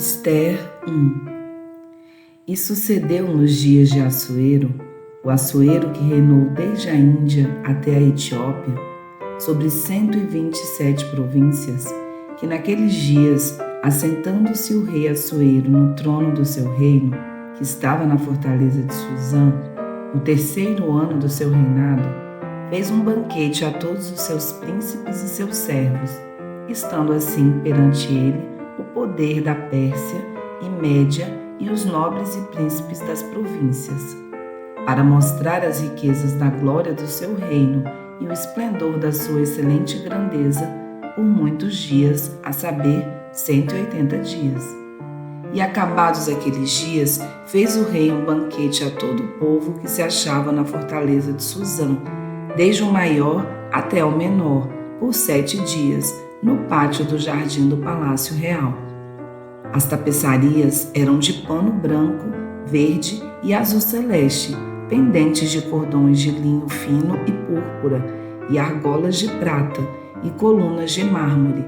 Ester 1. E sucedeu nos dias de Assuero, o Assuero que reinou desde a Índia até a Etiópia, sobre 127 províncias, que naqueles dias, assentando-se o rei Assuero no trono do seu reino, que estava na fortaleza de Susã, no 3º ano do seu reinado, fez um banquete a todos os seus príncipes e seus servos, estando assim perante ele o poder da Pérsia e Média e os nobres e príncipes das províncias, para mostrar as riquezas da glória do seu reino e o esplendor da sua excelente grandeza por muitos dias, a saber, 180 dias. E acabados aqueles dias, fez o rei um banquete a todo o povo que se achava na fortaleza de Susã, desde o maior até o menor, por 7 dias, no pátio do jardim do palácio real. As tapeçarias eram de pano branco, verde e azul celeste, pendentes de cordões de linho fino e púrpura, e argolas de prata, e colunas de mármore,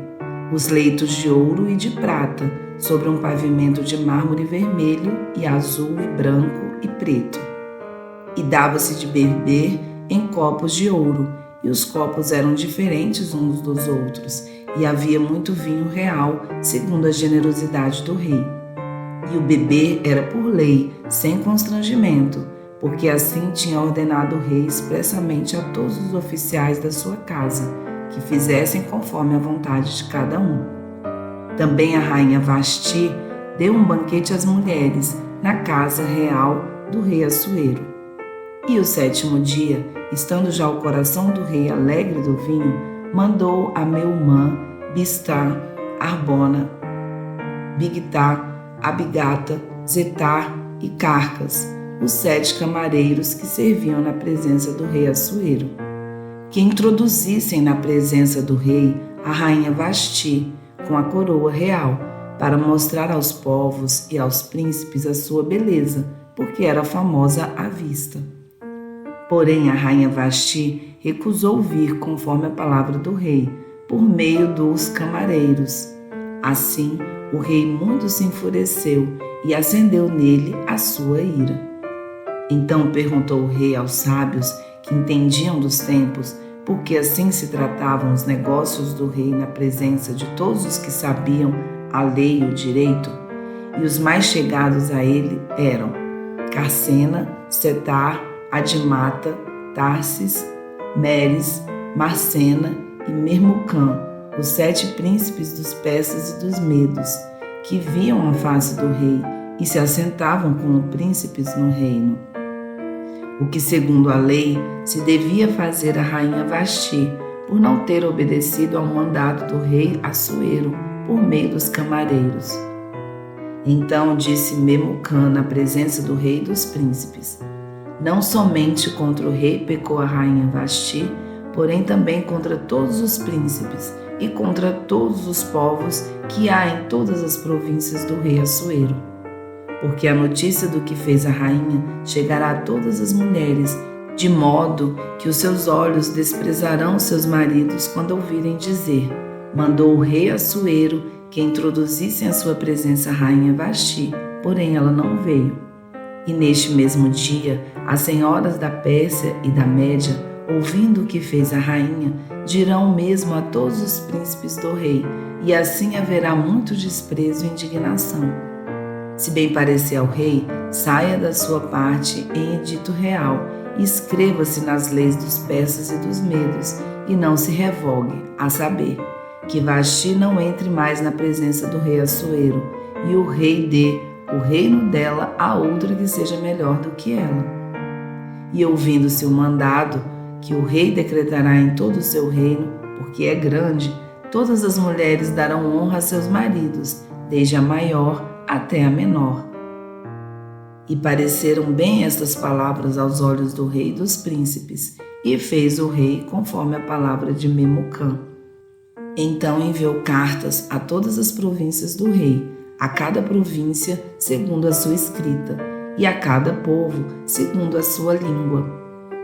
os leitos de ouro e de prata, sobre um pavimento de mármore vermelho e azul e branco e preto. E dava-se de beber em copos de ouro, e os copos eram diferentes uns dos outros, e havia muito vinho real, segundo a generosidade do rei. E o beber era por lei, sem constrangimento, porque assim tinha ordenado o rei expressamente a todos os oficiais da sua casa, que fizessem conforme a vontade de cada um. Também a rainha Vasti deu um banquete às mulheres, na casa real do rei Assuero. E o 7º dia, estando já o coração do rei alegre do vinho, mandou a Meumã, Biztar, Arbona, Bigtá, Abigata, Zetar e Carcas, os 7 camareiros que serviam na presença do rei Assuero, que introduzissem na presença do rei a rainha Vasti com a coroa real, para mostrar aos povos e aos príncipes a sua beleza, porque era famosa à vista. Porém, a rainha Vasti recusou vir conforme a palavra do rei, por meio dos camareiros. Assim, o rei muito se enfureceu e acendeu nele a sua ira. Então perguntou o rei aos sábios que entendiam dos tempos, porque assim se tratavam os negócios do rei na presença de todos os que sabiam a lei e o direito, e os mais chegados a ele eram Carcena, Setar, Adimata, Tarsis, Meres, Marcena e Memucã, os 7 príncipes dos persas e dos medos, que viam a face do rei e se assentavam como príncipes no reino. O que, segundo a lei, se devia fazer a rainha Vasti, por não ter obedecido ao mandado do rei Assuero, por meio dos camareiros. Então disse Memucã na presença do rei e dos príncipes: não somente contra o rei pecou a rainha Vasti, porém também contra todos os príncipes e contra todos os povos que há em todas as províncias do rei Assuero. Porque a notícia do que fez a rainha chegará a todas as mulheres, de modo que os seus olhos desprezarão seus maridos quando ouvirem dizer: mandou o rei Assuero que introduzissem à sua presença a rainha Vasti, porém ela não veio. E neste mesmo dia, as senhoras da Pérsia e da Média, ouvindo o que fez a rainha, dirão o mesmo a todos os príncipes do rei, e assim haverá muito desprezo e indignação. Se bem parecer ao rei, saia da sua parte em edito real, e escreva-se nas leis dos persas e dos medos, e não se revogue, a saber, que Vasti não entre mais na presença do rei Assuero, e o rei dê o reino dela a outra que seja melhor do que ela. E ouvindo-se o mandado, que o rei decretará em todo o seu reino, porque é grande, todas as mulheres darão honra a seus maridos, desde a maior até a menor. E pareceram bem estas palavras aos olhos do rei e dos príncipes, e fez o rei conforme a palavra de Memucã. Então enviou cartas a todas as províncias do rei, a cada província segundo a sua escrita, e a cada povo segundo a sua língua,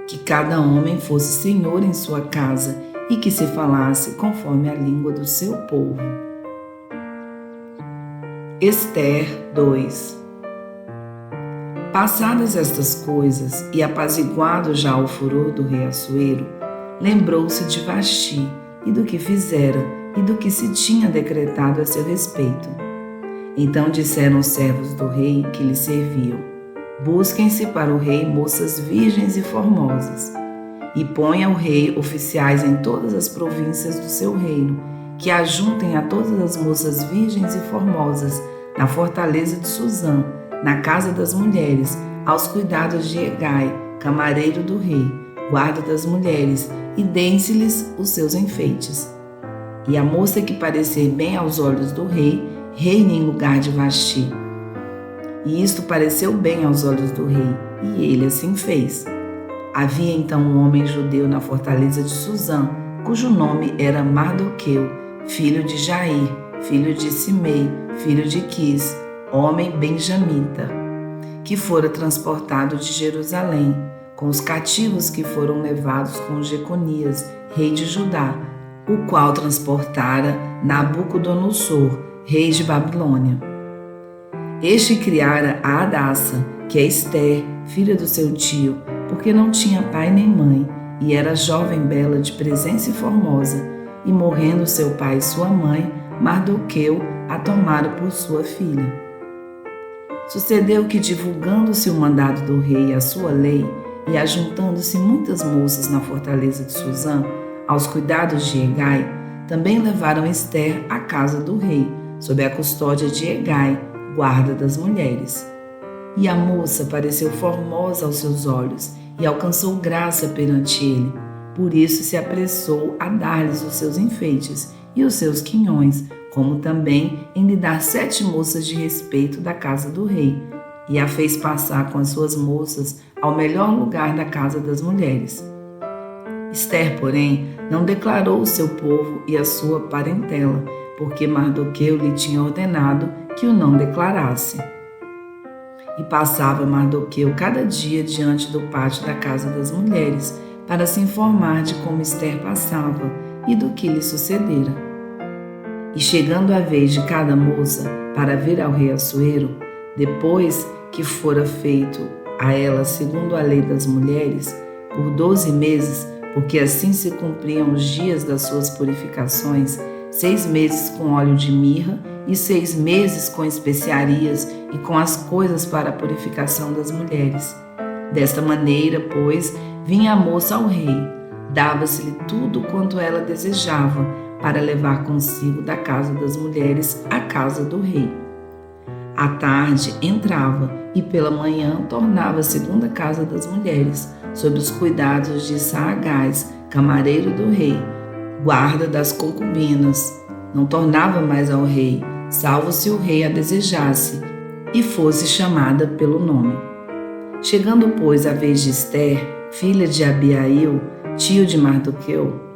que cada homem fosse senhor em sua casa e que se falasse conforme a língua do seu povo. Ester 2. Passadas estas coisas e apaziguado já o furor do rei Assuero, lembrou-se de Vasti e do que fizera e do que se tinha decretado a seu respeito. Então disseram os servos do rei que lhe serviam: busquem-se para o rei moças virgens e formosas, e ponha o rei oficiais em todas as províncias do seu reino, que ajuntem a todas as moças virgens e formosas na fortaleza de Susã, na casa das mulheres, aos cuidados de Hegai, camareiro do rei, guarda das mulheres, e deem-se-lhes os seus enfeites. E a moça que parecer bem aos olhos do rei, reine em lugar de Vasti. E isto pareceu bem aos olhos do rei, e ele assim fez. Havia então um homem judeu na fortaleza de Susã, cujo nome era Mardoqueu, filho de Jair, filho de Simei, filho de Quis, homem benjamita, que fora transportado de Jerusalém, com os cativos que foram levados com Jeconias, rei de Judá, o qual transportara Nabucodonosor, rei de Babilônia. Este criara a Hadassa, que é Ester, filha do seu tio, porque não tinha pai nem mãe, e era jovem bela de presença e formosa, e morrendo seu pai e sua mãe, Mardoqueu a tomara por sua filha. Sucedeu que, divulgando-se o mandado do rei e a sua lei, e ajuntando-se muitas moças na fortaleza de Susã, aos cuidados de Hegai, também levaram Ester à casa do rei, sob a custódia de Hegai, guarda das mulheres. E a moça pareceu formosa aos seus olhos, e alcançou graça perante ele. Por isso se apressou a dar-lhes os seus enfeites e os seus quinhões, como também em lhe dar 7 moças de respeito da casa do rei, e a fez passar com as suas moças ao melhor lugar da casa das mulheres. Ester, porém, não declarou o seu povo e a sua parentela, porque Mardoqueu lhe tinha ordenado que o não declarasse. E passava Mardoqueu cada dia diante do pátio da casa das mulheres, para se informar de como Ester passava e do que lhe sucedera. E chegando a vez de cada moça para vir ao rei Assuero, depois que fora feito a ela segundo a lei das mulheres, por 12 meses, porque assim se cumpriam os dias das suas purificações, 6 meses com óleo de mirra e 6 meses com especiarias e com as coisas para a purificação das mulheres. Desta maneira, pois, vinha a moça ao rei, dava-se-lhe tudo quanto ela desejava, para levar consigo da casa das mulheres à casa do rei. À tarde entrava e pela manhã tornava segundo a casa das mulheres, sob os cuidados de Saagás, camareiro do rei, guarda das concubinas. Não tornava mais ao rei, salvo se o rei a desejasse e fosse chamada pelo nome. Chegando, pois, a vez de Ester, filha de Abiail, tio de Mardoqueu,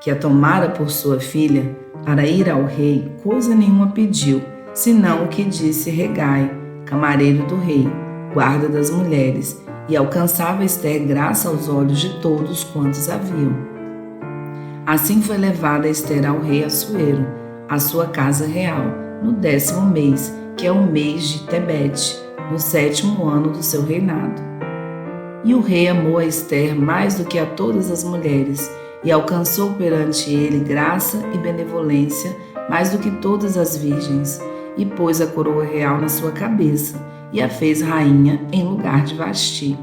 que a tomara por sua filha, para ir ao rei, coisa nenhuma pediu, senão o que disse Hegai, camareiro do rei, guarda das mulheres, e alcançava Ester graça aos olhos de todos quantos a viam. Assim foi levada Ester ao rei Assuero, à sua casa real, no 10º mês, que é o mês de Tebete, no 7º ano do seu reinado. E o rei amou a Ester mais do que a todas as mulheres, e alcançou perante ele graça e benevolência mais do que todas as virgens, e pôs a coroa real na sua cabeça, e a fez rainha em lugar de Vasti.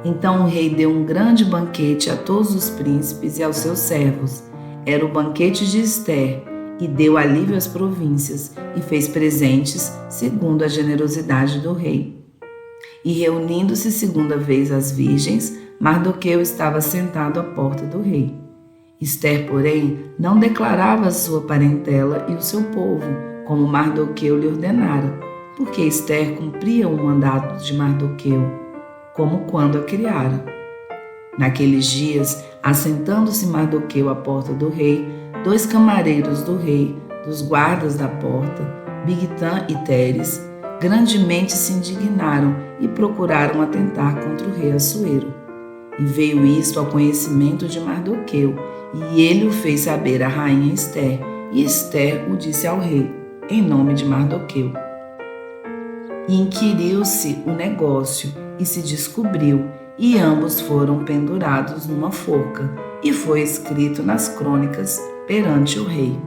Então o rei deu um grande banquete a todos os príncipes e aos seus servos. Era o banquete de Ester, e deu alívio às províncias, e fez presentes segundo a generosidade do rei. E reunindo-se segunda vez as virgens, Mardoqueu estava sentado à porta do rei. Ester, porém, não declarava a sua parentela e o seu povo, como Mardoqueu lhe ordenara, porque Ester cumpria o mandado de Mardoqueu, como quando a criara. Naqueles dias, assentando-se Mardoqueu à porta do rei, 2 camareiros do rei, dos guardas da porta, Bigtã e Teres, grandemente se indignaram e procuraram atentar contra o rei Assuero. E veio isto ao conhecimento de Mardoqueu, e ele o fez saber à rainha Ester, e Ester o disse ao rei. em nome de Mardoqueu. E inquiriu-se o negócio e se descobriu, e ambos foram pendurados numa forca, e foi escrito nas crônicas perante o rei.